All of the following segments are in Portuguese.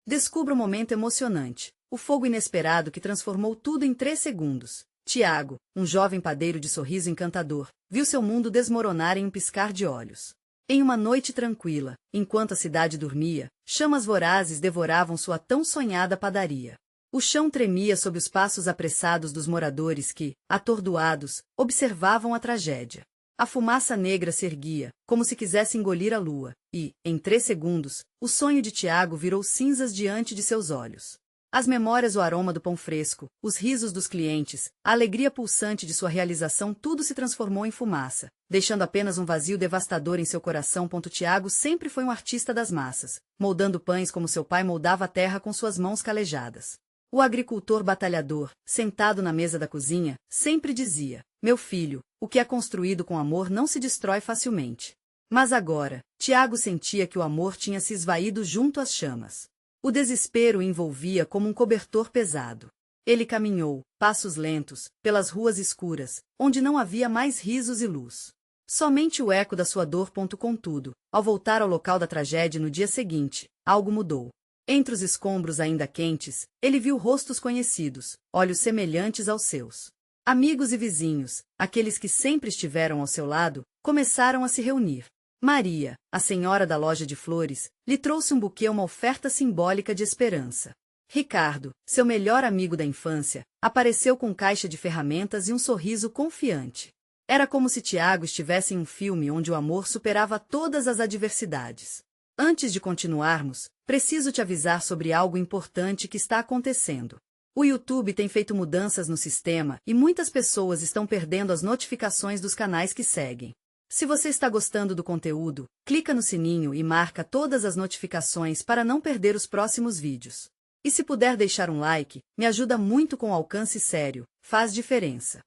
Descubra o momento emocionante, o fogo inesperado que transformou tudo em 3 segundos. Tiago, um jovem padeiro de sorriso encantador, viu seu mundo desmoronar em um piscar de olhos. Em uma noite tranquila, enquanto a cidade dormia, chamas vorazes devoravam sua tão sonhada padaria. O chão tremia sob os passos apressados dos moradores que, atordoados, observavam a tragédia. A fumaça negra se erguia, como se quisesse engolir a lua, e, em 3 segundos, o sonho de Tiago virou cinzas diante de seus olhos. As memórias, o aroma do pão fresco, os risos dos clientes, a alegria pulsante de sua realização, tudo se transformou em fumaça, deixando apenas um vazio devastador em seu coração. Tiago sempre foi um artista das massas, moldando pães como seu pai moldava a terra com suas mãos calejadas. O agricultor batalhador, sentado na mesa da cozinha, sempre dizia: "Meu filho, o que é construído com amor não se destrói facilmente." Mas agora, Tiago sentia que o amor tinha se esvaído junto às chamas. O desespero o envolvia como um cobertor pesado. Ele caminhou, passos lentos, pelas ruas escuras, onde não havia mais risos e luz. Somente o eco da sua dor. Contudo, ao voltar ao local da tragédia no dia seguinte, algo mudou. Entre os escombros ainda quentes, ele viu rostos conhecidos, olhos semelhantes aos seus. Amigos e vizinhos, aqueles que sempre estiveram ao seu lado, começaram a se reunir. Maria, a senhora da loja de flores, lhe trouxe um buquê, uma oferta simbólica de esperança. Ricardo, seu melhor amigo da infância, apareceu com caixa de ferramentas e um sorriso confiante. Era como se Tiago estivesse em um filme onde o amor superava todas as adversidades. Antes de continuarmos, preciso te avisar sobre algo importante que está acontecendo. O YouTube tem feito mudanças no sistema e muitas pessoas estão perdendo as notificações dos canais que seguem. Se você está gostando do conteúdo, clica no sininho e marca todas as notificações para não perder os próximos vídeos. E se puder deixar um like, me ajuda muito com alcance sério, faz diferença.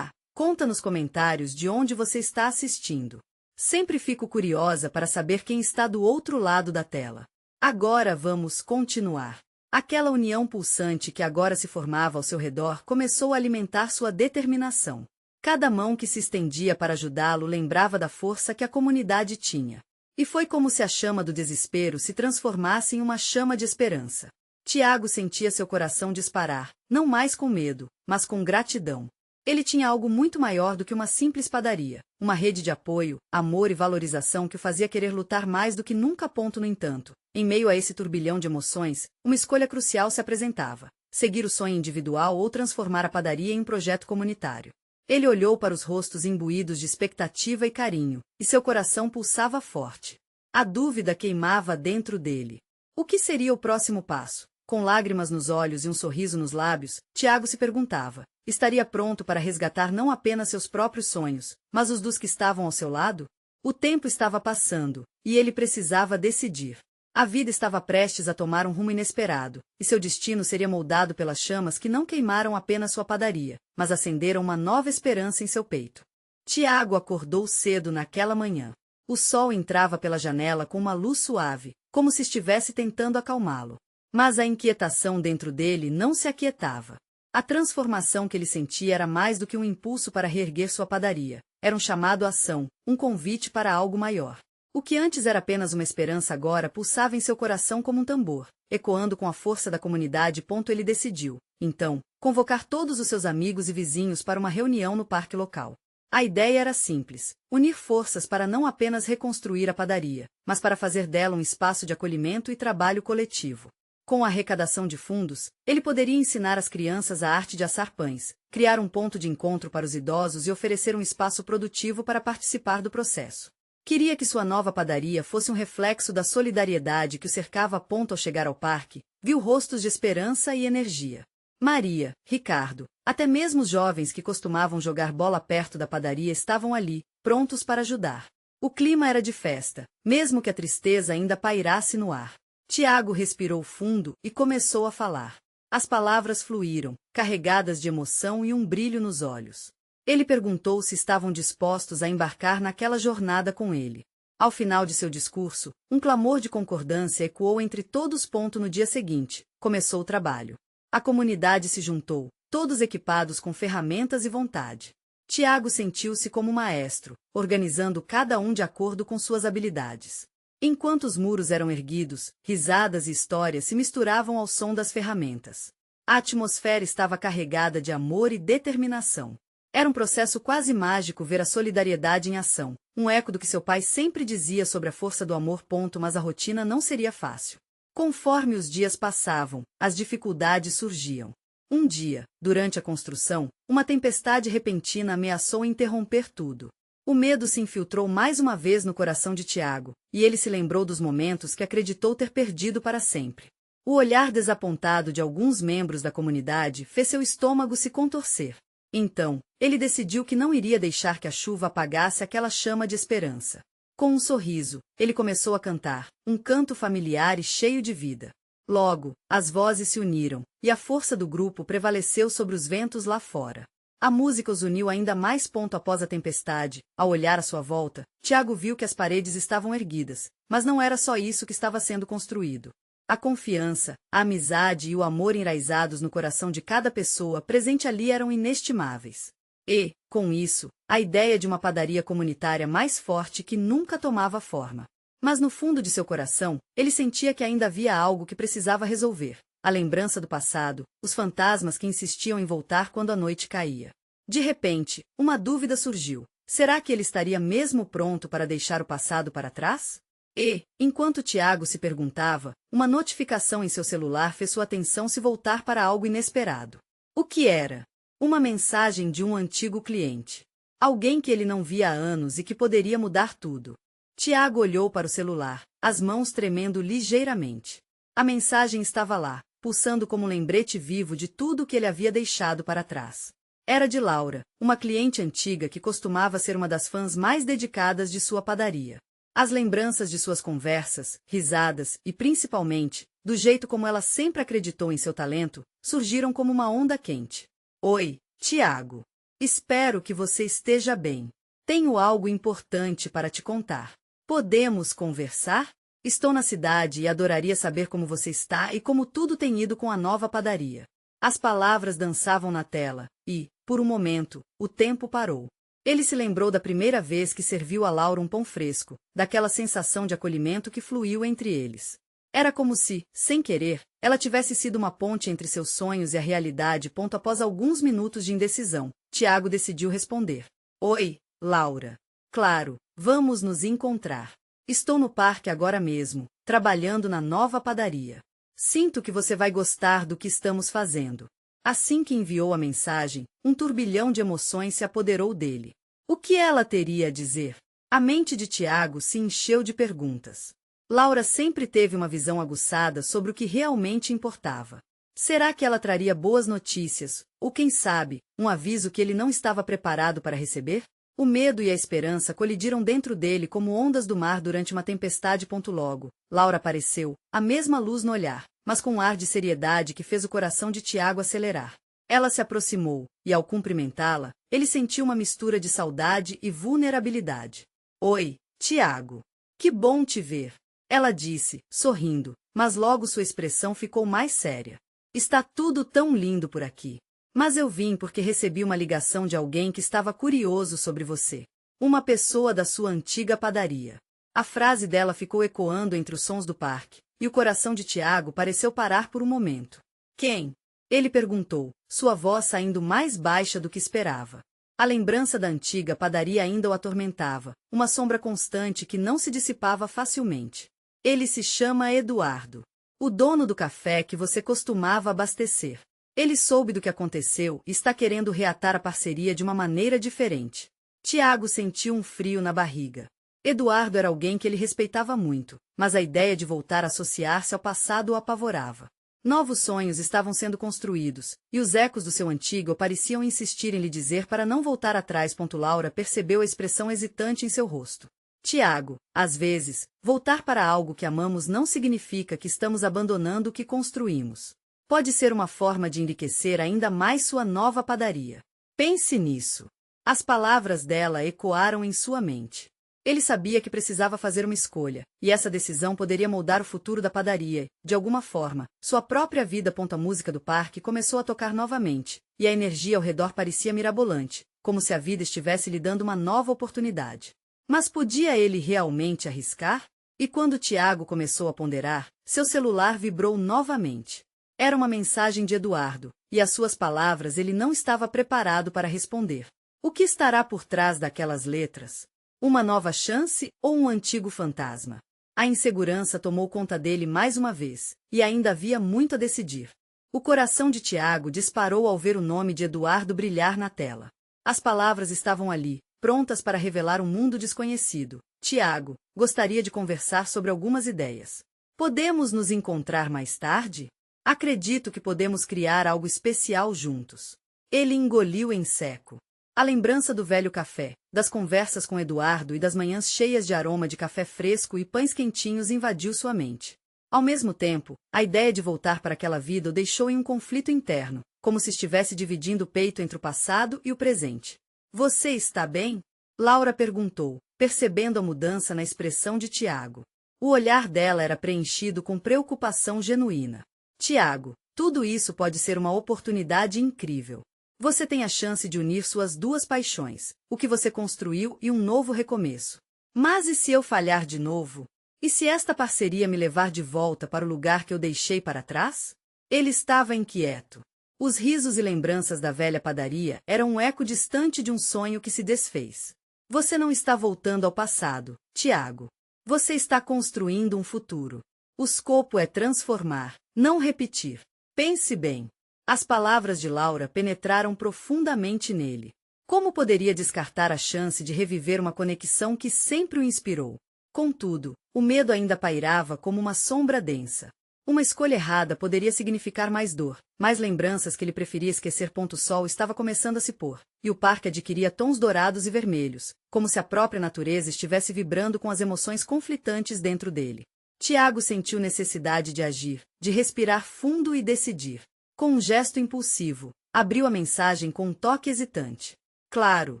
Conta nos comentários de onde você está assistindo. Sempre fico curiosa para saber quem está do outro lado da tela. Agora vamos continuar. Aquela união pulsante que agora se formava ao seu redor começou a alimentar sua determinação. Cada mão que se estendia para ajudá-lo lembrava da força que a comunidade tinha. E foi como se a chama do desespero se transformasse em uma chama de esperança. Tiago sentia seu coração disparar, não mais com medo, mas com gratidão. Ele tinha algo muito maior do que uma simples padaria, uma rede de apoio, amor e valorização que o fazia querer lutar mais do que nunca. No entanto, em meio a esse turbilhão de emoções, uma escolha crucial se apresentava: seguir o sonho individual ou transformar a padaria em um projeto comunitário. Ele olhou para os rostos imbuídos de expectativa e carinho, e seu coração pulsava forte. A dúvida queimava dentro dele. O que seria o próximo passo? Com lágrimas nos olhos e um sorriso nos lábios, Tiago se perguntava: estaria pronto para resgatar não apenas seus próprios sonhos, mas os dos que estavam ao seu lado? O tempo estava passando, e ele precisava decidir. A vida estava prestes a tomar um rumo inesperado, e seu destino seria moldado pelas chamas que não queimaram apenas sua padaria, mas acenderam uma nova esperança em seu peito. Tiago acordou cedo naquela manhã. O sol entrava pela janela com uma luz suave, como se estivesse tentando acalmá-lo. Mas a inquietação dentro dele não se aquietava. A transformação que ele sentia era mais do que um impulso para reerguer sua padaria. Era um chamado à ação, um convite para algo maior. O que antes era apenas uma esperança agora pulsava em seu coração como um tambor, ecoando com a força da comunidade. Ele decidiu, então, convocar todos os seus amigos e vizinhos para uma reunião no parque local. A ideia era simples: unir forças para não apenas reconstruir a padaria, mas para fazer dela um espaço de acolhimento e trabalho coletivo. Com a arrecadação de fundos, ele poderia ensinar às crianças a arte de assar pães, criar um ponto de encontro para os idosos e oferecer um espaço produtivo para participar do processo. Queria que sua nova padaria fosse um reflexo da solidariedade que o cercava. Ao chegar ao parque, viu rostos de esperança e energia. Maria, Ricardo, até mesmo os jovens que costumavam jogar bola perto da padaria estavam ali, prontos para ajudar. O clima era de festa, mesmo que a tristeza ainda pairasse no ar. Tiago respirou fundo e começou a falar. As palavras fluíram, carregadas de emoção e um brilho nos olhos. Ele perguntou se estavam dispostos a embarcar naquela jornada com ele. Ao final de seu discurso, um clamor de concordância ecoou entre todos. No dia seguinte, começou o trabalho. A comunidade se juntou, todos equipados com ferramentas e vontade. Tiago sentiu-se como maestro, organizando cada um de acordo com suas habilidades. Enquanto os muros eram erguidos, risadas e histórias se misturavam ao som das ferramentas. A atmosfera estava carregada de amor e determinação. Era um processo quase mágico ver a solidariedade em ação, um eco do que seu pai sempre dizia sobre a força do amor. Mas a rotina não seria fácil. Conforme os dias passavam, as dificuldades surgiam. Um dia, durante a construção, uma tempestade repentina ameaçou interromper tudo. O medo se infiltrou mais uma vez no coração de Tiago, e ele se lembrou dos momentos que acreditou ter perdido para sempre. O olhar desapontado de alguns membros da comunidade fez seu estômago se contorcer. Então, ele decidiu que não iria deixar que a chuva apagasse aquela chama de esperança. Com um sorriso, ele começou a cantar, um canto familiar e cheio de vida. Logo, as vozes se uniram, e a força do grupo prevaleceu sobre os ventos lá fora. A música os uniu ainda mais. Após a tempestade, ao olhar à sua volta, Tiago viu que as paredes estavam erguidas, mas não era só isso que estava sendo construído. A confiança, a amizade e o amor enraizados no coração de cada pessoa presente ali eram inestimáveis. E, com isso, a ideia de uma padaria comunitária mais forte que nunca tomava forma. Mas no fundo de seu coração, ele sentia que ainda havia algo que precisava resolver. A lembrança do passado, os fantasmas que insistiam em voltar quando a noite caía. De repente, uma dúvida surgiu. Será que ele estaria mesmo pronto para deixar o passado para trás? E, enquanto Tiago se perguntava, uma notificação em seu celular fez sua atenção se voltar para algo inesperado. O que era? Uma mensagem de um antigo cliente. Alguém que ele não via há anos e que poderia mudar tudo. Tiago olhou para o celular, as mãos tremendo ligeiramente. A mensagem estava lá, pulsando como um lembrete vivo de tudo o que ele havia deixado para trás. Era de Laura, uma cliente antiga que costumava ser uma das fãs mais dedicadas de sua padaria. As lembranças de suas conversas, risadas e, principalmente, do jeito como ela sempre acreditou em seu talento, surgiram como uma onda quente. Oi, Tiago. Espero que você esteja bem. Tenho algo importante para te contar. Podemos conversar? Estou na cidade e adoraria saber como você está e como tudo tem ido com a nova padaria. As palavras dançavam na tela e, por um momento, o tempo parou. Ele se lembrou da primeira vez que serviu a Laura um pão fresco, daquela sensação de acolhimento que fluiu entre eles. Era como se, sem querer, ela tivesse sido uma ponte entre seus sonhos e a realidade. Após alguns minutos de indecisão, Tiago decidiu responder. Oi, Laura. Claro, vamos nos encontrar. Estou no parque agora mesmo, trabalhando na nova padaria. Sinto que você vai gostar do que estamos fazendo. Assim que enviou a mensagem, um turbilhão de emoções se apoderou dele. O que ela teria a dizer? A mente de Tiago se encheu de perguntas. Laura sempre teve uma visão aguçada sobre o que realmente importava. Será que ela traria boas notícias, ou quem sabe, um aviso que ele não estava preparado para receber? O medo e a esperança colidiram dentro dele como ondas do mar durante uma tempestade. Logo, Laura apareceu, a mesma luz no olhar, mas com um ar de seriedade que fez o coração de Tiago acelerar. Ela se aproximou, e ao cumprimentá-la, ele sentiu uma mistura de saudade e vulnerabilidade. Oi, Tiago. Que bom te ver. Ela disse, sorrindo, mas logo sua expressão ficou mais séria. Está tudo tão lindo por aqui. Mas eu vim porque recebi uma ligação de alguém que estava curioso sobre você. Uma pessoa da sua antiga padaria. A frase dela ficou ecoando entre os sons do parque, e o coração de Tiago pareceu parar por um momento. Quem? Ele perguntou, sua voz saindo mais baixa do que esperava. A lembrança da antiga padaria ainda o atormentava, uma sombra constante que não se dissipava facilmente. Ele se chama Eduardo. O dono do café que você costumava abastecer. Ele soube do que aconteceu e está querendo reatar a parceria de uma maneira diferente. Tiago sentiu um frio na barriga. Eduardo era alguém que ele respeitava muito, mas a ideia de voltar a associar-se ao passado o apavorava. Novos sonhos estavam sendo construídos, e os ecos do seu antigo pareciam insistir em lhe dizer para não voltar atrás. Laura percebeu a expressão hesitante em seu rosto. Tiago, às vezes, voltar para algo que amamos não significa que estamos abandonando o que construímos. Pode ser uma forma de enriquecer ainda mais sua nova padaria. Pense nisso. As palavras dela ecoaram em sua mente. Ele sabia que precisava fazer uma escolha, e essa decisão poderia moldar o futuro da padaria. De alguma forma, sua própria vida. A música do parque começou a tocar novamente, e a energia ao redor parecia mirabolante, como se a vida estivesse lhe dando uma nova oportunidade. Mas podia ele realmente arriscar? E quando Tiago começou a ponderar, seu celular vibrou novamente. Era uma mensagem de Eduardo, e às suas palavras ele não estava preparado para responder. O que estará por trás daquelas letras? Uma nova chance ou um antigo fantasma? A insegurança tomou conta dele mais uma vez, e ainda havia muito a decidir. O coração de Tiago disparou ao ver o nome de Eduardo brilhar na tela. As palavras estavam ali, prontas para revelar um mundo desconhecido. Tiago, gostaria de conversar sobre algumas ideias. Podemos nos encontrar mais tarde? Acredito que podemos criar algo especial juntos. Ele engoliu em seco. A lembrança do velho café, das conversas com Eduardo e das manhãs cheias de aroma de café fresco e pães quentinhos invadiu sua mente. Ao mesmo tempo, a ideia de voltar para aquela vida o deixou em um conflito interno, como se estivesse dividindo o peito entre o passado e o presente. Você está bem? Laura perguntou, percebendo a mudança na expressão de Tiago. O olhar dela era preenchido com preocupação genuína. Tiago, tudo isso pode ser uma oportunidade incrível. Você tem a chance de unir suas duas paixões, o que você construiu e um novo recomeço. Mas e se eu falhar de novo? E se esta parceria me levar de volta para o lugar que eu deixei para trás? Ele estava inquieto. Os risos e lembranças da velha padaria eram um eco distante de um sonho que se desfez. Você não está voltando ao passado, Tiago. Você está construindo um futuro. O escopo é transformar, não repetir. Pense bem. As palavras de Laura penetraram profundamente nele. Como poderia descartar a chance de reviver uma conexão que sempre o inspirou? Contudo, o medo ainda pairava como uma sombra densa. Uma escolha errada poderia significar mais dor, mais lembranças que ele preferia esquecer. O sol estava começando a se pôr, e o parque adquiria tons dourados e vermelhos, como se a própria natureza estivesse vibrando com as emoções conflitantes dentro dele. Tiago sentiu necessidade de agir, de respirar fundo e decidir. Com um gesto impulsivo, abriu a mensagem com um toque hesitante. Claro,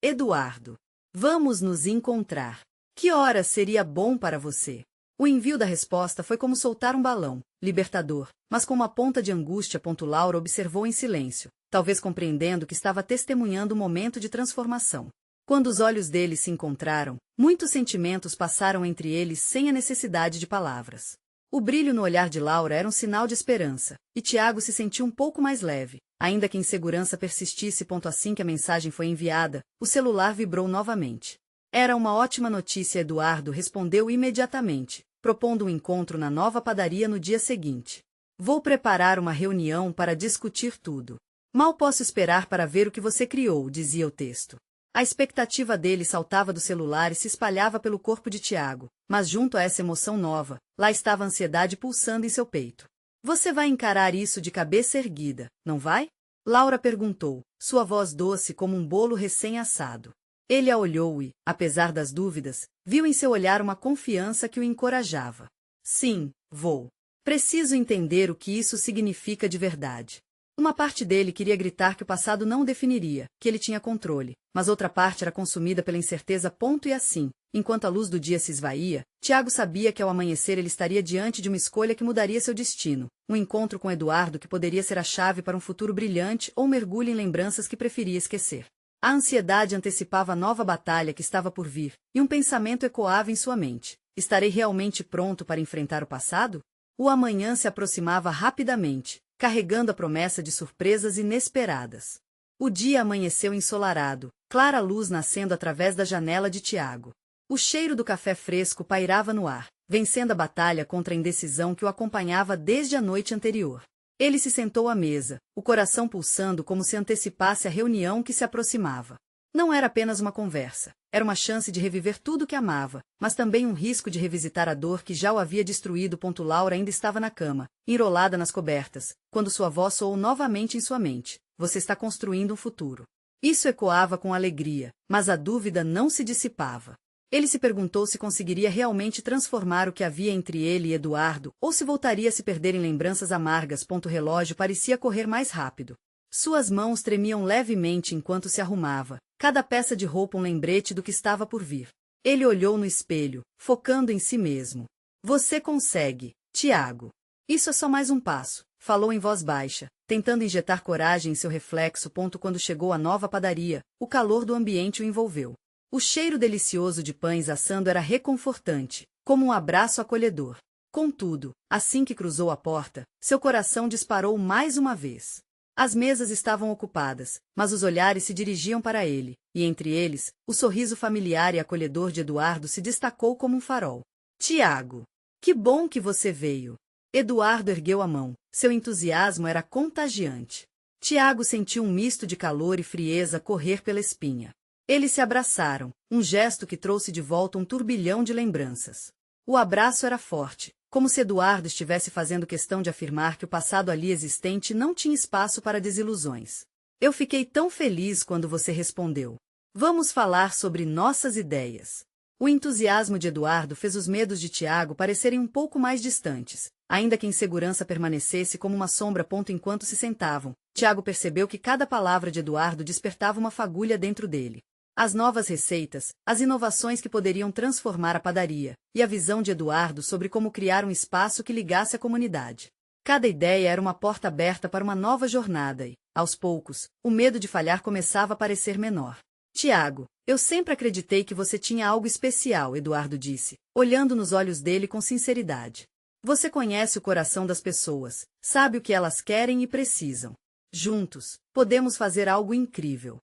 Eduardo. Vamos nos encontrar. Que hora seria bom para você? O envio da resposta foi como soltar um balão, libertador, mas com uma ponta de angústia. Laura observou em silêncio, talvez compreendendo que estava testemunhando um momento de transformação. Quando os olhos dele se encontraram, muitos sentimentos passaram entre eles sem a necessidade de palavras. O brilho no olhar de Laura era um sinal de esperança, e Tiago se sentiu um pouco mais leve, ainda que a insegurança persistisse. Assim que a mensagem foi enviada, o celular vibrou novamente. Era uma ótima notícia. Eduardo respondeu imediatamente, propondo um encontro na nova padaria no dia seguinte. Vou preparar uma reunião para discutir tudo. Mal posso esperar para ver o que você criou, dizia o texto. A expectativa dele saltava do celular e se espalhava pelo corpo de Tiago, mas junto a essa emoção nova, lá estava a ansiedade pulsando em seu peito. Você vai encarar isso de cabeça erguida, não vai? Laura perguntou, sua voz doce como um bolo recém-assado. Ele a olhou e, apesar das dúvidas, viu em seu olhar uma confiança que o encorajava. Sim, vou. Preciso entender o que isso significa de verdade. Uma parte dele queria gritar que o passado não o definiria, que ele tinha controle, mas outra parte era consumida pela incerteza. E assim, enquanto a luz do dia se esvaía, Tiago sabia que ao amanhecer ele estaria diante de uma escolha que mudaria seu destino, um encontro com Eduardo que poderia ser a chave para um futuro brilhante ou um mergulho em lembranças que preferia esquecer. A ansiedade antecipava a nova batalha que estava por vir, e um pensamento ecoava em sua mente. Estarei realmente pronto para enfrentar o passado? O amanhã se aproximava rapidamente, carregando a promessa de surpresas inesperadas. O dia amanheceu ensolarado, clara luz nascendo através da janela de Tiago. O cheiro do café fresco pairava no ar, vencendo a batalha contra a indecisão que o acompanhava desde a noite anterior. Ele se sentou à mesa, o coração pulsando como se antecipasse a reunião que se aproximava. Não era apenas uma conversa, era uma chance de reviver tudo que amava, mas também um risco de revisitar a dor que já o havia destruído. Laura ainda estava na cama, enrolada nas cobertas, quando sua voz soou novamente em sua mente. Você está construindo um futuro. Isso ecoava com alegria, mas a dúvida não se dissipava. Ele se perguntou se conseguiria realmente transformar o que havia entre ele e Eduardo, ou se voltaria a se perder em lembranças amargas. O relógio parecia correr mais rápido. Suas mãos tremiam levemente enquanto se arrumava, cada peça de roupa um lembrete do que estava por vir. Ele olhou no espelho, focando em si mesmo. Você consegue, Tiago. Isso é só mais um passo, falou em voz baixa, tentando injetar coragem em seu reflexo. Quando chegou à nova padaria, o calor do ambiente o envolveu. O cheiro delicioso de pães assando era reconfortante, como um abraço acolhedor. Contudo, assim que cruzou a porta, seu coração disparou mais uma vez. As mesas estavam ocupadas, mas os olhares se dirigiam para ele, e entre eles, o sorriso familiar e acolhedor de Eduardo se destacou como um farol. Tiago! Que bom que você veio! Eduardo ergueu a mão, seu entusiasmo era contagiante. Tiago sentiu um misto de calor e frieza correr pela espinha. Eles se abraçaram, um gesto que trouxe de volta um turbilhão de lembranças. O abraço era forte, como se Eduardo estivesse fazendo questão de afirmar que o passado ali existente não tinha espaço para desilusões. Eu fiquei tão feliz quando você respondeu. Vamos falar sobre nossas ideias. O entusiasmo de Eduardo fez os medos de Tiago parecerem um pouco mais distantes, ainda que a insegurança permanecesse como uma sombra enquanto se sentavam. Tiago percebeu que cada palavra de Eduardo despertava uma fagulha dentro dele. As novas receitas, as inovações que poderiam transformar a padaria, e a visão de Eduardo sobre como criar um espaço que ligasse a comunidade. Cada ideia era uma porta aberta para uma nova jornada e, aos poucos, o medo de falhar começava a parecer menor. Tiago, eu sempre acreditei que você tinha algo especial, Eduardo disse, olhando nos olhos dele com sinceridade. Você conhece o coração das pessoas, sabe o que elas querem e precisam. Juntos, podemos fazer algo incrível.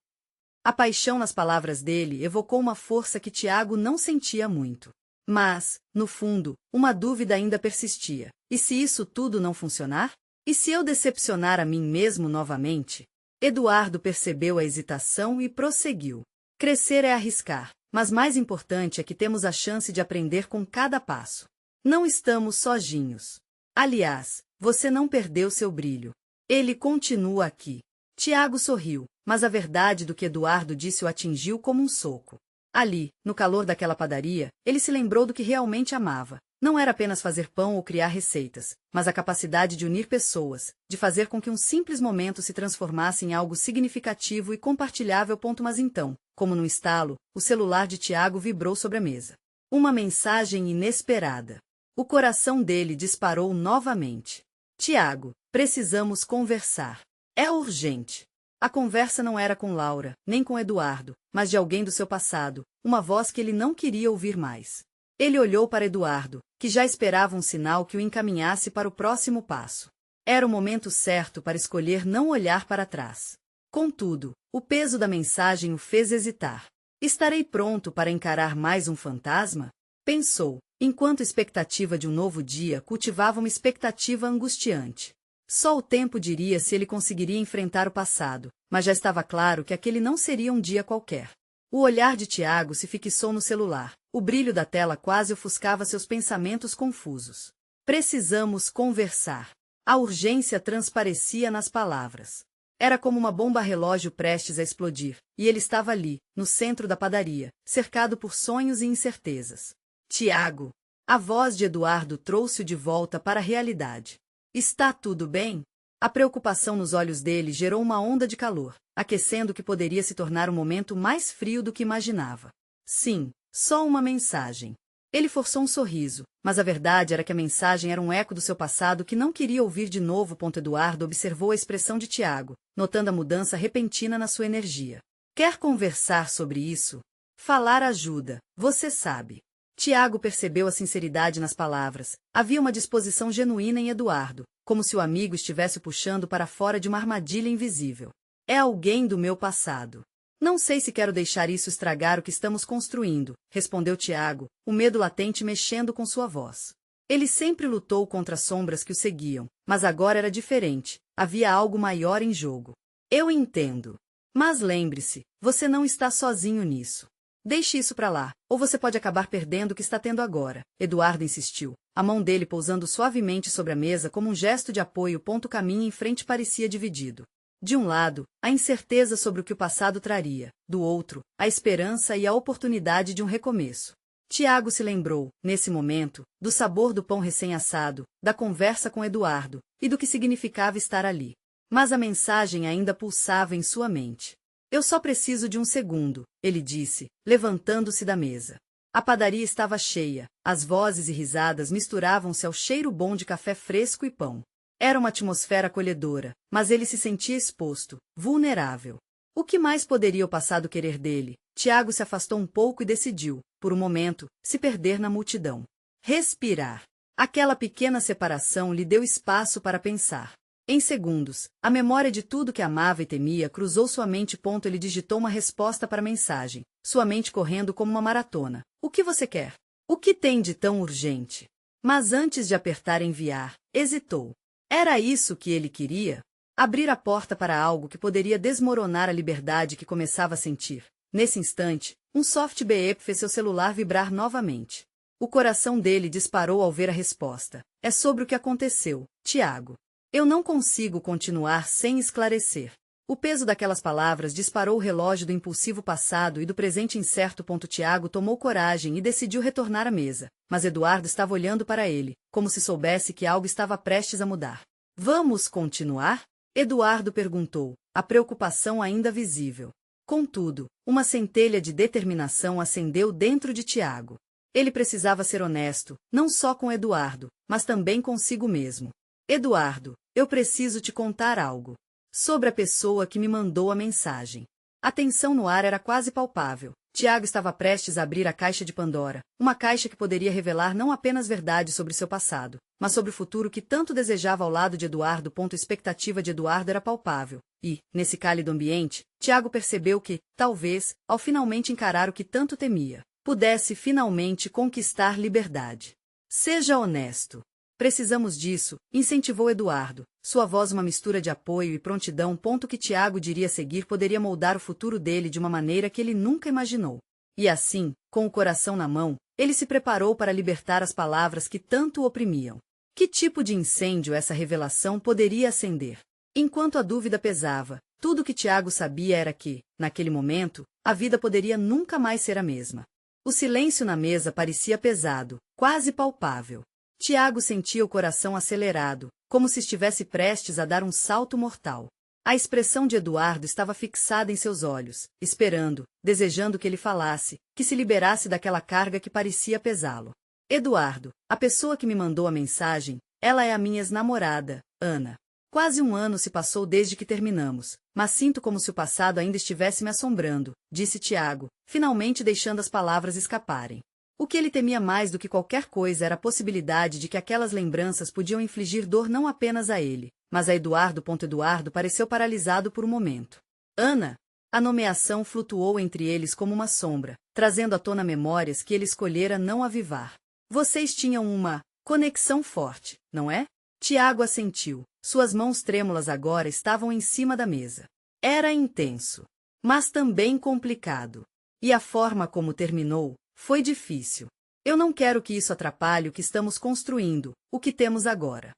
A paixão nas palavras dele evocou uma força que Tiago não sentia muito. Mas, no fundo, uma dúvida ainda persistia. E se isso tudo não funcionar? E se eu decepcionar a mim mesmo novamente? Eduardo percebeu a hesitação e prosseguiu. Crescer é arriscar, mas mais importante é que temos a chance de aprender com cada passo. Não estamos sozinhos. Aliás, você não perdeu seu brilho. Ele continua aqui. Tiago sorriu, mas a verdade do que Eduardo disse o atingiu como um soco. Ali, no calor daquela padaria, ele se lembrou do que realmente amava. Não era apenas fazer pão ou criar receitas, mas a capacidade de unir pessoas, de fazer com que um simples momento se transformasse em algo significativo e compartilhável. Mas então, como num estalo, o celular de Tiago vibrou sobre a mesa. Uma mensagem inesperada. O coração dele disparou novamente. Tiago, precisamos conversar. É urgente. A conversa não era com Laura, nem com Eduardo, mas de alguém do seu passado, uma voz que ele não queria ouvir mais. Ele olhou para Eduardo, que já esperava um sinal que o encaminhasse para o próximo passo. Era o momento certo para escolher não olhar para trás. Contudo, o peso da mensagem o fez hesitar. Estarei pronto para encarar mais um fantasma? Pensou, enquanto a expectativa de um novo dia cultivava uma expectativa angustiante. Só o tempo diria se ele conseguiria enfrentar o passado, mas já estava claro que aquele não seria um dia qualquer. O olhar de Tiago se fixou no celular, o brilho da tela quase ofuscava seus pensamentos confusos. Precisamos conversar. A urgência transparecia nas palavras. Era como uma bomba-relógio prestes a explodir, e ele estava ali, no centro da padaria, cercado por sonhos e incertezas. Tiago! A voz de Eduardo trouxe-o de volta para a realidade. Está tudo bem? A preocupação nos olhos dele gerou uma onda de calor, aquecendo o que poderia se tornar um momento mais frio do que imaginava. Sim, só uma mensagem. Ele forçou um sorriso, mas a verdade era que a mensagem era um eco do seu passado que não queria ouvir de novo. Eduardo observou a expressão de Tiago, notando a mudança repentina na sua energia. Quer conversar sobre isso? Falar ajuda, você sabe. Tiago percebeu a sinceridade nas palavras. Havia uma disposição genuína em Eduardo, como se o amigo estivesse puxando para fora de uma armadilha invisível. É alguém do meu passado. Não sei se quero deixar isso estragar o que estamos construindo, respondeu Tiago, o medo latente mexendo com sua voz. Ele sempre lutou contra as sombras que o seguiam, mas agora era diferente, havia algo maior em jogo. Eu entendo. Mas lembre-se, você não está sozinho nisso. Deixe isso para lá, ou você pode acabar perdendo o que está tendo agora, Eduardo insistiu, a mão dele pousando suavemente sobre a mesa como um gesto de apoio. O caminho em frente parecia dividido. De um lado, a incerteza sobre o que o passado traria, do outro, a esperança e a oportunidade de um recomeço. Tiago se lembrou, nesse momento, do sabor do pão recém-assado, da conversa com Eduardo, e do que significava estar ali. Mas a mensagem ainda pulsava em sua mente. Eu só preciso de um segundo, ele disse, levantando-se da mesa. A padaria estava cheia, as vozes e risadas misturavam-se ao cheiro bom de café fresco e pão. Era uma atmosfera acolhedora, mas ele se sentia exposto, vulnerável. O que mais poderia o passado querer dele? Tiago se afastou um pouco e decidiu, por um momento, se perder na multidão. Respirar. Aquela pequena separação lhe deu espaço para pensar. Em segundos, a memória de tudo que amava e temia cruzou sua mente. Ele digitou uma resposta para a mensagem, sua mente correndo como uma maratona. O que você quer? O que tem de tão urgente? Mas antes de apertar enviar, hesitou. Era isso que ele queria? Abrir a porta para algo que poderia desmoronar a liberdade que começava a sentir. Nesse instante, um soft beep fez seu celular vibrar novamente. O coração dele disparou ao ver a resposta. É sobre o que aconteceu, Tiago. Eu não consigo continuar sem esclarecer. O peso daquelas palavras disparou o relógio do impulsivo passado e do presente incerto. Tiago tomou coragem e decidiu retornar à mesa, mas Eduardo estava olhando para ele, como se soubesse que algo estava prestes a mudar. Vamos continuar? Eduardo perguntou, a preocupação ainda visível. Contudo, uma centelha de determinação acendeu dentro de Tiago. Ele precisava ser honesto, não só com Eduardo, mas também consigo mesmo. Eduardo, eu preciso te contar algo. Sobre a pessoa que me mandou a mensagem. A tensão no ar era quase palpável. Tiago estava prestes a abrir a caixa de Pandora, uma caixa que poderia revelar não apenas verdade sobre seu passado, mas sobre o futuro que tanto desejava ao lado de Eduardo. A expectativa de Eduardo era palpável, e, nesse cálido ambiente, Tiago percebeu que, talvez, ao finalmente encarar o que tanto temia, pudesse finalmente conquistar liberdade. Seja honesto. Precisamos disso, incentivou Eduardo, sua voz uma mistura de apoio e prontidão. Que Tiago diria a seguir poderia moldar o futuro dele de uma maneira que ele nunca imaginou. E assim, com o coração na mão, ele se preparou para libertar as palavras que tanto o oprimiam. Que tipo de incêndio essa revelação poderia acender? Enquanto a dúvida pesava, tudo que Tiago sabia era que, naquele momento, a vida poderia nunca mais ser a mesma. O silêncio na mesa parecia pesado, quase palpável. Tiago sentia o coração acelerado, como se estivesse prestes a dar um salto mortal. A expressão de Eduardo estava fixada em seus olhos, esperando, desejando que ele falasse, que se liberasse daquela carga que parecia pesá-lo. Eduardo, a pessoa que me mandou a mensagem, ela é a minha ex-namorada, Ana. Quase um ano se passou desde que terminamos, mas sinto como se o passado ainda estivesse me assombrando, disse Tiago, finalmente deixando as palavras escaparem. O que ele temia mais do que qualquer coisa era a possibilidade de que aquelas lembranças podiam infligir dor não apenas a ele, mas a Eduardo. Eduardo pareceu paralisado por um momento. Ana! A nomeação flutuou entre eles como uma sombra, trazendo à tona memórias que ele escolhera não avivar. Vocês tinham uma conexão forte, não é? Tiago assentiu. Suas mãos trêmulas agora estavam em cima da mesa. Era intenso, mas também complicado. E a forma como terminou foi difícil. Eu não quero que isso atrapalhe o que estamos construindo, o que temos agora.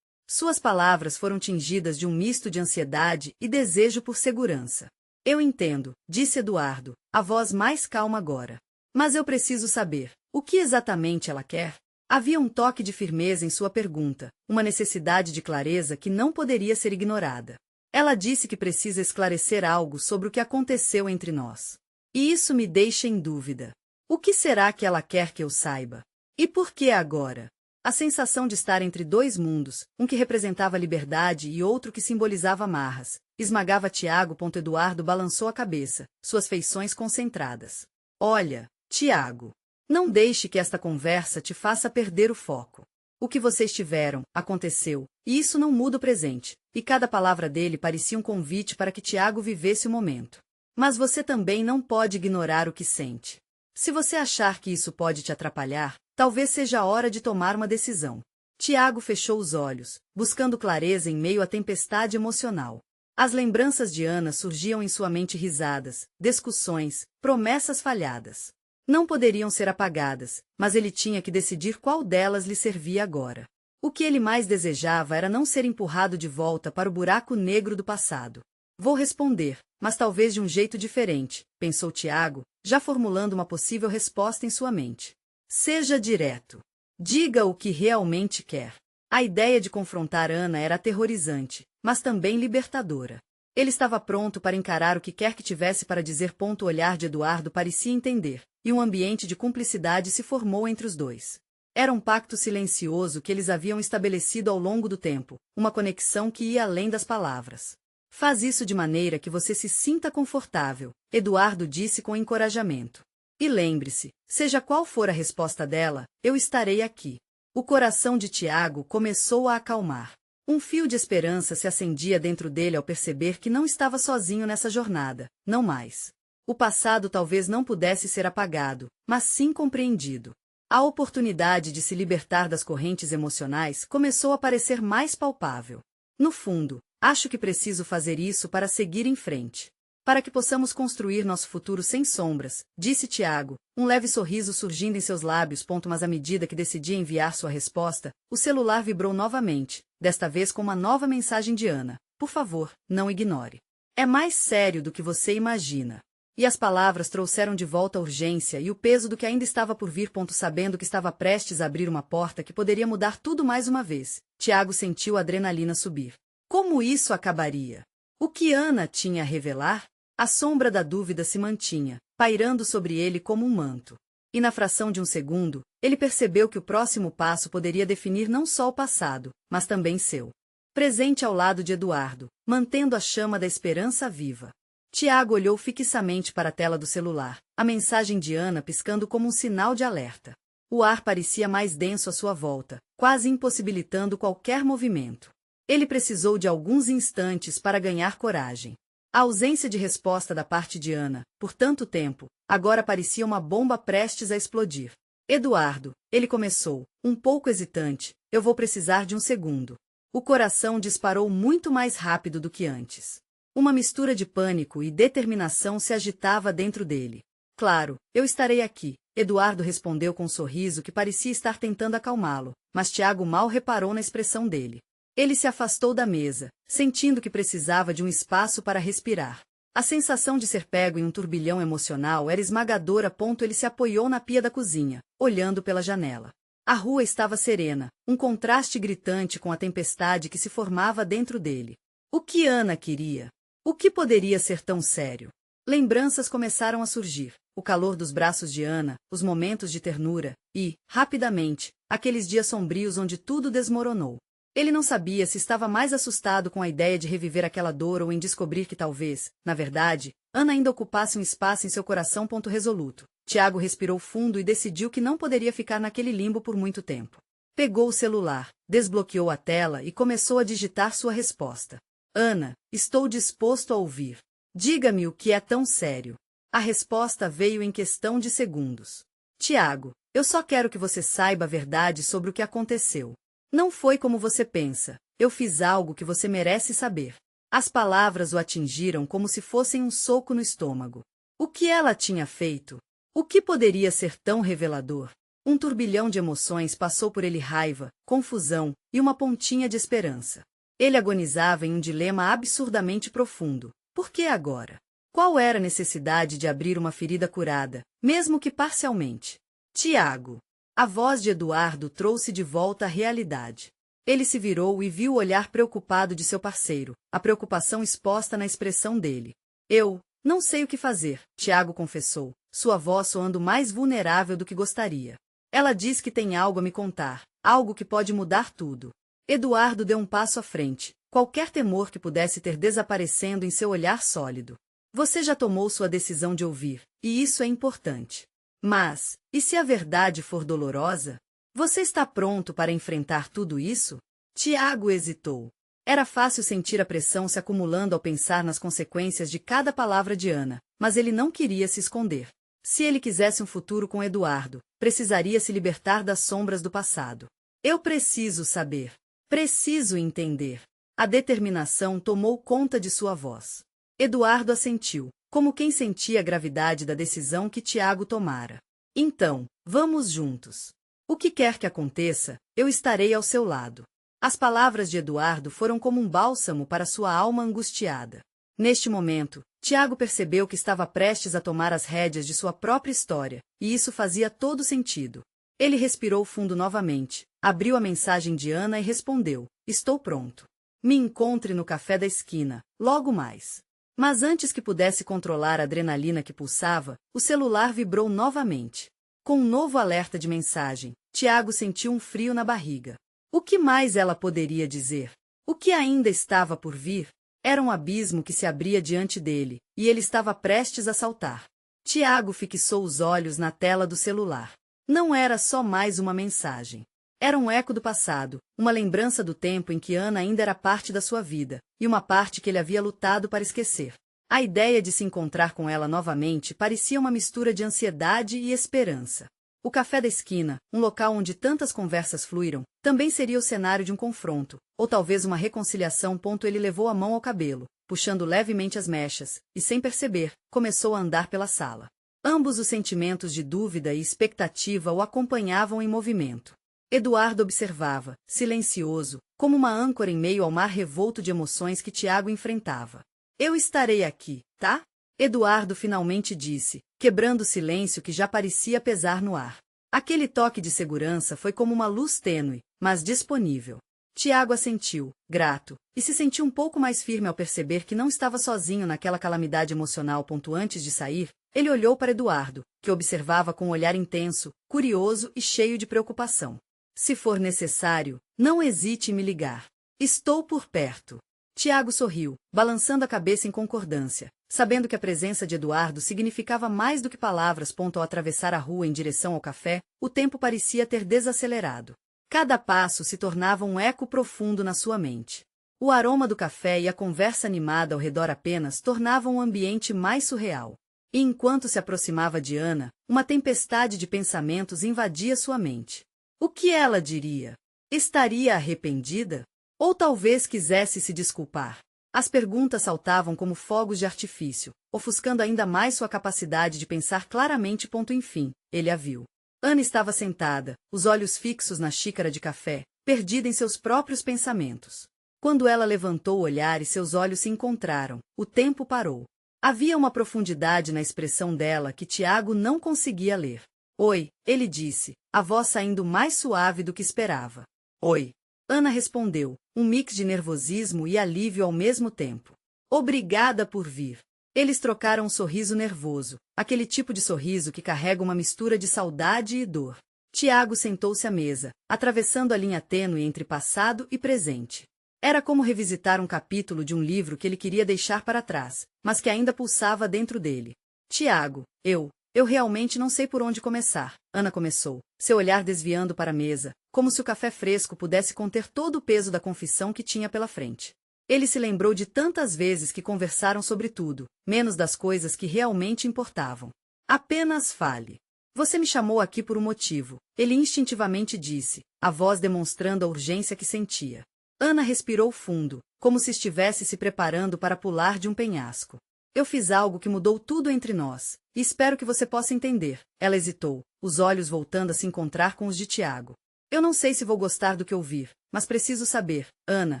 Suas palavras foram tingidas de um misto de ansiedade e desejo por segurança. Eu entendo, disse Eduardo, a voz mais calma agora. Mas eu preciso saber, o que exatamente ela quer? Havia um toque de firmeza em sua pergunta, uma necessidade de clareza que não poderia ser ignorada. Ela disse que precisa esclarecer algo sobre o que aconteceu entre nós. E isso me deixa em dúvida. O que será que ela quer que eu saiba? E por que agora? A sensação de estar entre dois mundos, um que representava liberdade e outro que simbolizava amarras, esmagava Tiago. Eduardo balançou a cabeça, suas feições concentradas. Olha, Tiago, não deixe que esta conversa te faça perder o foco. O que vocês tiveram, aconteceu, e isso não muda o presente, e cada palavra dele parecia um convite para que Tiago vivesse o momento. Mas você também não pode ignorar o que sente. Se você achar que isso pode te atrapalhar, talvez seja a hora de tomar uma decisão. Tiago fechou os olhos, buscando clareza em meio à tempestade emocional. As lembranças de Ana surgiam em sua mente, risadas, discussões, promessas falhadas. Não poderiam ser apagadas, mas ele tinha que decidir qual delas lhe servia agora. O que ele mais desejava era não ser empurrado de volta para o buraco negro do passado. Vou responder, mas talvez de um jeito diferente, pensou Tiago, já formulando uma possível resposta em sua mente. Seja direto. Diga o que realmente quer. A ideia de confrontar Ana era aterrorizante, mas também libertadora. Ele estava pronto para encarar o que quer que tivesse para dizer. O olhar de Eduardo parecia entender, e um ambiente de cumplicidade se formou entre os dois. Era um pacto silencioso que eles haviam estabelecido ao longo do tempo, uma conexão que ia além das palavras. Faz isso de maneira que você se sinta confortável, Eduardo disse com encorajamento. E lembre-se, seja qual for a resposta dela, eu estarei aqui. O coração de Tiago começou a acalmar. Um fio de esperança se acendia dentro dele ao perceber que não estava sozinho nessa jornada, não mais. O passado talvez não pudesse ser apagado, mas sim compreendido. A oportunidade de se libertar das correntes emocionais começou a parecer mais palpável. No fundo, acho que preciso fazer isso para seguir em frente. Para que possamos construir nosso futuro sem sombras, disse Tiago, um leve sorriso surgindo em seus lábios. Mas à medida que decidia enviar sua resposta, o celular vibrou novamente, desta vez com uma nova mensagem de Ana. Por favor, não ignore. É mais sério do que você imagina. E as palavras trouxeram de volta a urgência e o peso do que ainda estava por vir. Sabendo que estava prestes a abrir uma porta que poderia mudar tudo mais uma vez, Tiago sentiu a adrenalina subir. Como isso acabaria? O que Ana tinha a revelar? A sombra da dúvida se mantinha, pairando sobre ele como um manto. E na fração de um segundo, ele percebeu que o próximo passo poderia definir não só o passado, mas também seu presente ao lado de Eduardo, mantendo a chama da esperança viva. Tiago olhou fixamente para a tela do celular, a mensagem de Ana piscando como um sinal de alerta. O ar parecia mais denso à sua volta, quase impossibilitando qualquer movimento. Ele precisou de alguns instantes para ganhar coragem. A ausência de resposta da parte de Ana, por tanto tempo, agora parecia uma bomba prestes a explodir. Eduardo, ele começou, um pouco hesitante, eu vou precisar de um segundo. O coração disparou muito mais rápido do que antes. Uma mistura de pânico e determinação se agitava dentro dele. Claro, eu estarei aqui, Eduardo respondeu com um sorriso que parecia estar tentando acalmá-lo, mas Tiago mal reparou na expressão dele. Ele se afastou da mesa, sentindo que precisava de um espaço para respirar. A sensação de ser pego em um turbilhão emocional era esmagadora. Ele se apoiou na pia da cozinha, olhando pela janela. A rua estava serena, um contraste gritante com a tempestade que se formava dentro dele. O que Ana queria? O que poderia ser tão sério? Lembranças começaram a surgir, o calor dos braços de Ana, os momentos de ternura, e, rapidamente, aqueles dias sombrios onde tudo desmoronou. Ele não sabia se estava mais assustado com a ideia de reviver aquela dor ou em descobrir que talvez, na verdade, Ana ainda ocupasse um espaço em seu coração. Resoluto, Tiago respirou fundo e decidiu que não poderia ficar naquele limbo por muito tempo. Pegou o celular, desbloqueou a tela e começou a digitar sua resposta. Ana, estou disposto a ouvir. Diga-me o que é tão sério. A resposta veio em questão de segundos. Tiago, eu só quero que você saiba a verdade sobre o que aconteceu. Não foi como você pensa, eu fiz algo que você merece saber. As palavras o atingiram como se fossem um soco no estômago. O que ela tinha feito? O que poderia ser tão revelador? Um turbilhão de emoções passou por ele: raiva, confusão e uma pontinha de esperança. Ele agonizava em um dilema absurdamente profundo. Por que agora? Qual era a necessidade de abrir uma ferida curada, mesmo que parcialmente? Tiago. A voz de Eduardo trouxe de volta a realidade. Ele se virou e viu o olhar preocupado de seu parceiro, a preocupação exposta na expressão dele. Eu não sei o que fazer, Tiago confessou, sua voz soando mais vulnerável do que gostaria. Ela diz que tem algo a me contar, algo que pode mudar tudo. Eduardo deu um passo à frente, qualquer temor que pudesse ter desaparecendo em seu olhar sólido. Você já tomou sua decisão de ouvir, e isso é importante. Mas, e se a verdade for dolorosa? Você está pronto para enfrentar tudo isso? Tiago hesitou. Era fácil sentir a pressão se acumulando ao pensar nas consequências de cada palavra de Ana, mas ele não queria se esconder. Se ele quisesse um futuro com Eduardo, precisaria se libertar das sombras do passado. Eu preciso saber. Preciso entender. A determinação tomou conta de sua voz. Eduardo assentiu, como quem sentia a gravidade da decisão que Tiago tomara. Então, vamos juntos. O que quer que aconteça, eu estarei ao seu lado. As palavras de Eduardo foram como um bálsamo para sua alma angustiada. Neste momento, Tiago percebeu que estava prestes a tomar as rédeas de sua própria história, e isso fazia todo sentido. Ele respirou fundo novamente, abriu a mensagem de Ana e respondeu: estou pronto. Me encontre no café da esquina, logo mais. Mas antes que pudesse controlar a adrenalina que pulsava, o celular vibrou novamente. Com um novo alerta de mensagem, Tiago sentiu um frio na barriga. O que mais ela poderia dizer? O que ainda estava por vir? Era um abismo que se abria diante dele, e ele estava prestes a saltar. Tiago fixou os olhos na tela do celular. Não era só mais uma mensagem. Era um eco do passado, uma lembrança do tempo em que Ana ainda era parte da sua vida, e uma parte que ele havia lutado para esquecer. A ideia de se encontrar com ela novamente parecia uma mistura de ansiedade e esperança. O café da esquina, um local onde tantas conversas fluíram, também seria o cenário de um confronto, ou talvez uma reconciliação. Ele levou a mão ao cabelo, puxando levemente as mechas, e sem perceber, começou a andar pela sala. Ambos os sentimentos de dúvida e expectativa o acompanhavam em movimento. Eduardo observava, silencioso, como uma âncora em meio ao mar revolto de emoções que Tiago enfrentava. Eu estarei aqui, tá? Eduardo finalmente disse, quebrando o silêncio que já parecia pesar no ar. Aquele toque de segurança foi como uma luz tênue, mas disponível. Tiago assentiu, grato, e se sentiu um pouco mais firme ao perceber que não estava sozinho naquela calamidade emocional. Antes de sair, ele olhou para Eduardo, que observava com um olhar intenso, curioso e cheio de preocupação. Se for necessário, não hesite em me ligar. Estou por perto. Tiago sorriu, balançando a cabeça em concordância, sabendo que a presença de Eduardo significava mais do que palavras. Ao atravessar a rua em direção ao café, o tempo parecia ter desacelerado. Cada passo se tornava um eco profundo na sua mente. O aroma do café e a conversa animada ao redor apenas tornavam o ambiente mais surreal. E enquanto se aproximava de Ana, uma tempestade de pensamentos invadia sua mente. O que ela diria? Estaria arrependida? Ou talvez quisesse se desculpar? As perguntas saltavam como fogos de artifício, ofuscando ainda mais sua capacidade de pensar claramente. Enfim, ele a viu. Ana estava sentada, os olhos fixos na xícara de café, perdida em seus próprios pensamentos. Quando ela levantou o olhar e seus olhos se encontraram, o tempo parou. Havia uma profundidade na expressão dela que Tiago não conseguia ler. Oi, ele disse, a voz saindo mais suave do que esperava. Oi. Ana respondeu, um mix de nervosismo e alívio ao mesmo tempo. Obrigada por vir. Eles trocaram um sorriso nervoso, aquele tipo de sorriso que carrega uma mistura de saudade e dor. Tiago sentou-se à mesa, atravessando a linha tênue entre passado e presente. Era como revisitar um capítulo de um livro que ele queria deixar para trás, mas que ainda pulsava dentro dele. Tiago, eu realmente não sei por onde começar, Ana começou, seu olhar desviando para a mesa, como se o café fresco pudesse conter todo o peso da confissão que tinha pela frente. Ele se lembrou de tantas vezes que conversaram sobre tudo, menos das coisas que realmente importavam. Apenas fale. Você me chamou aqui por um motivo, ele instintivamente disse, a voz demonstrando a urgência que sentia. Ana respirou fundo, como se estivesse se preparando para pular de um penhasco. Eu fiz algo que mudou tudo entre nós, e espero que você possa entender. Ela hesitou, os olhos voltando a se encontrar com os de Tiago. Eu não sei se vou gostar do que ouvir, mas preciso saber, Ana,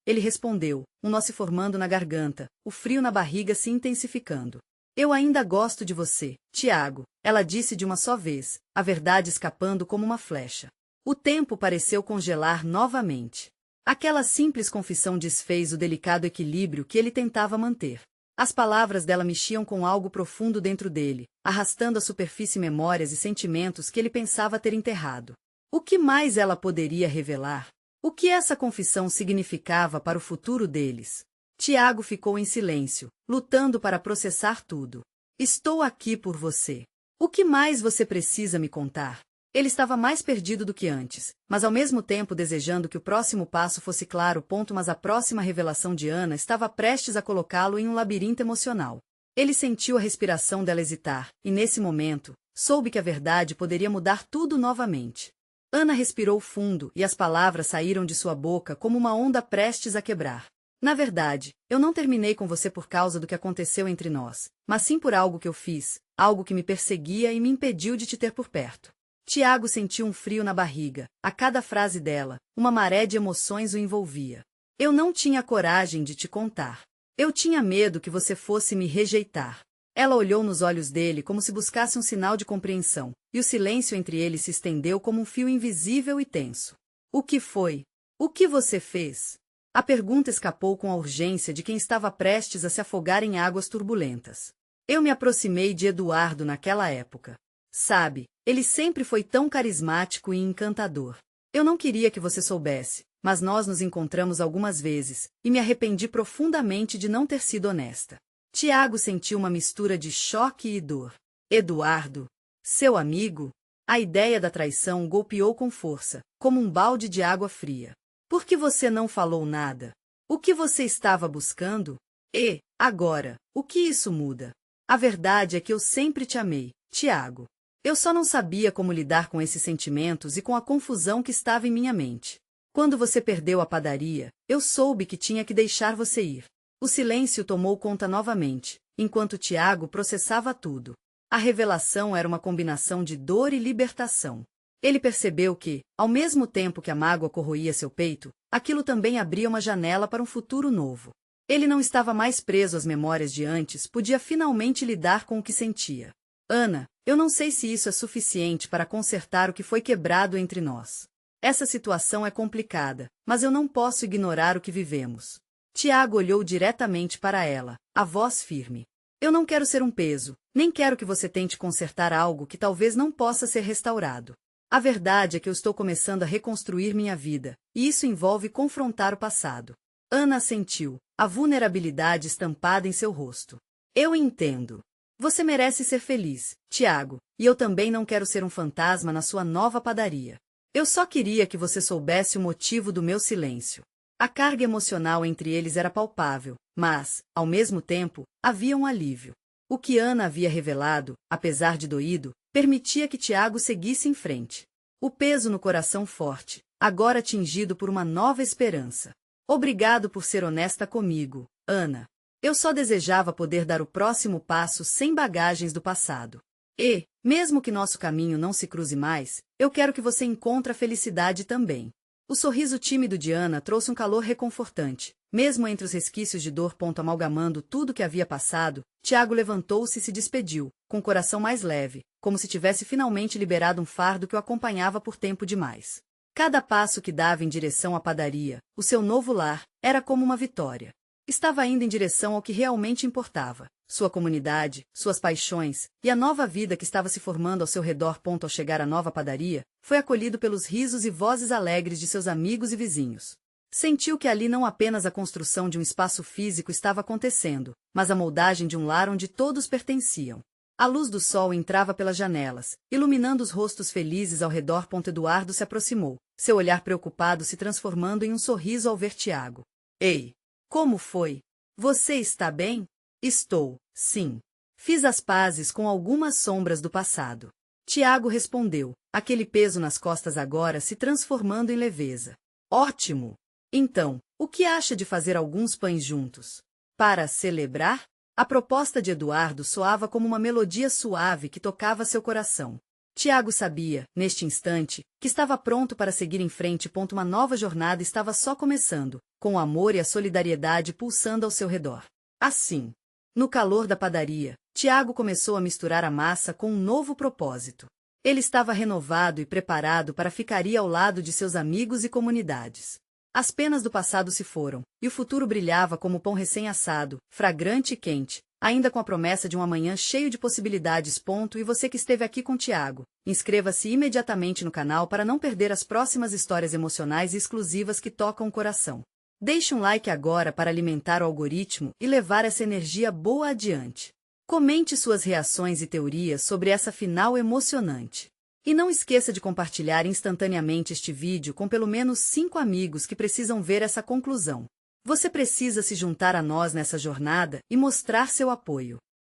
ele respondeu, um nó se formando na garganta, o frio na barriga se intensificando. Eu ainda gosto de você, Tiago, ela disse de uma só vez, a verdade escapando como uma flecha. O tempo pareceu congelar novamente. Aquela simples confissão desfez o delicado equilíbrio que ele tentava manter. As palavras dela mexiam com algo profundo dentro dele, arrastando à superfície memórias e sentimentos que ele pensava ter enterrado. O que mais ela poderia revelar? O que essa confissão significava para o futuro deles? Tiago ficou em silêncio, lutando para processar tudo. Estou aqui por você. O que mais você precisa me contar? Ele estava mais perdido do que antes, mas ao mesmo tempo desejando que o próximo passo fosse claro. Mas a próxima revelação de Ana estava prestes a colocá-lo em um labirinto emocional. Ele sentiu a respiração dela hesitar, e nesse momento, soube que a verdade poderia mudar tudo novamente. Ana respirou fundo e as palavras saíram de sua boca como uma onda prestes a quebrar. Na verdade, eu não terminei com você por causa do que aconteceu entre nós, mas sim por algo que eu fiz, algo que me perseguia e me impediu de te ter por perto. Tiago sentiu um frio na barriga. A cada frase dela, uma maré de emoções o envolvia. Eu não tinha coragem de te contar. Eu tinha medo que você fosse me rejeitar. Ela olhou nos olhos dele como se buscasse um sinal de compreensão, e o silêncio entre eles se estendeu como um fio invisível e tenso. O que foi? O que você fez? A pergunta escapou com a urgência de quem estava prestes a se afogar em águas turbulentas. Eu me aproximei de Eduardo naquela época. Sabe, ele sempre foi tão carismático e encantador. Eu não queria que você soubesse, mas nós nos encontramos algumas vezes, e me arrependi profundamente de não ter sido honesta. Tiago sentiu uma mistura de choque e dor. Eduardo, seu amigo? A ideia da traição golpeou com força, como um balde de água fria. Por que você não falou nada? O que você estava buscando? E, agora, o que isso muda? A verdade é que eu sempre te amei, Tiago. Eu só não sabia como lidar com esses sentimentos e com a confusão que estava em minha mente. Quando você perdeu a padaria, eu soube que tinha que deixar você ir. O silêncio tomou conta novamente, enquanto Tiago processava tudo. A revelação era uma combinação de dor e libertação. Ele percebeu que, ao mesmo tempo que a mágoa corroía seu peito, aquilo também abria uma janela para um futuro novo. Ele não estava mais preso às memórias de antes, podia finalmente lidar com o que sentia. Ana, eu não sei se isso é suficiente para consertar o que foi quebrado entre nós. Essa situação é complicada, mas eu não posso ignorar o que vivemos. Tiago olhou diretamente para ela, a voz firme. Eu não quero ser um peso, nem quero que você tente consertar algo que talvez não possa ser restaurado. A verdade é que eu estou começando a reconstruir minha vida, e isso envolve confrontar o passado. Ana assentiu, a vulnerabilidade estampada em seu rosto. Eu entendo. Você merece ser feliz, Tiago, e eu também não quero ser um fantasma na sua nova padaria. Eu só queria que você soubesse o motivo do meu silêncio. A carga emocional entre eles era palpável, mas, ao mesmo tempo, havia um alívio. O que Ana havia revelado, apesar de doído, permitia que Tiago seguisse em frente. O peso no coração forte, agora tingido por uma nova esperança. Obrigado por ser honesta comigo, Ana. Eu só desejava poder dar o próximo passo sem bagagens do passado. E, mesmo que nosso caminho não se cruze mais, eu quero que você encontre a felicidade também. O sorriso tímido de Ana trouxe um calor reconfortante. Mesmo entre os resquícios de dor. Amalgamando tudo que havia passado, Tiago levantou-se e se despediu, com o coração mais leve, como se tivesse finalmente liberado um fardo que o acompanhava por tempo demais. Cada passo que dava em direção à padaria, o seu novo lar, era como uma vitória. Estava indo em direção ao que realmente importava, sua comunidade, suas paixões, e a nova vida que estava se formando ao seu redor. Ao chegar à nova padaria, foi acolhido pelos risos e vozes alegres de seus amigos e vizinhos. Sentiu que ali não apenas a construção de um espaço físico estava acontecendo, mas a moldagem de um lar onde todos pertenciam. A luz do sol entrava pelas janelas, iluminando os rostos felizes ao redor. Eduardo se aproximou, seu olhar preocupado se transformando em um sorriso ao ver Tiago. Ei! Como foi? Você está bem? Estou, sim. Fiz as pazes com algumas sombras do passado. Tiago respondeu, aquele peso nas costas agora se transformando em leveza. Ótimo! Então, o que acha de fazer alguns pães juntos? Para celebrar? A proposta de Eduardo soava como uma melodia suave que tocava seu coração. Tiago sabia, neste instante, que estava pronto para seguir em frente. Uma nova jornada estava só começando, com o amor e a solidariedade pulsando ao seu redor. Assim, no calor da padaria, Tiago começou a misturar a massa com um novo propósito. Ele estava renovado e preparado para ficar ao lado de seus amigos e comunidades. As penas do passado se foram, e o futuro brilhava como pão recém-assado, fragrante e quente, ainda com a promessa de um amanhã cheio de possibilidades. E você que esteve aqui com Tiago, inscreva-se imediatamente no canal para não perder as próximas histórias emocionais e exclusivas que tocam o coração. Deixe um like agora para alimentar o algoritmo e levar essa energia boa adiante. Comente suas reações e teorias sobre essa final emocionante. E não esqueça de compartilhar instantaneamente este vídeo com pelo menos 5 amigos que precisam ver essa conclusão. Você precisa se juntar a nós nessa jornada e mostrar seu apoio.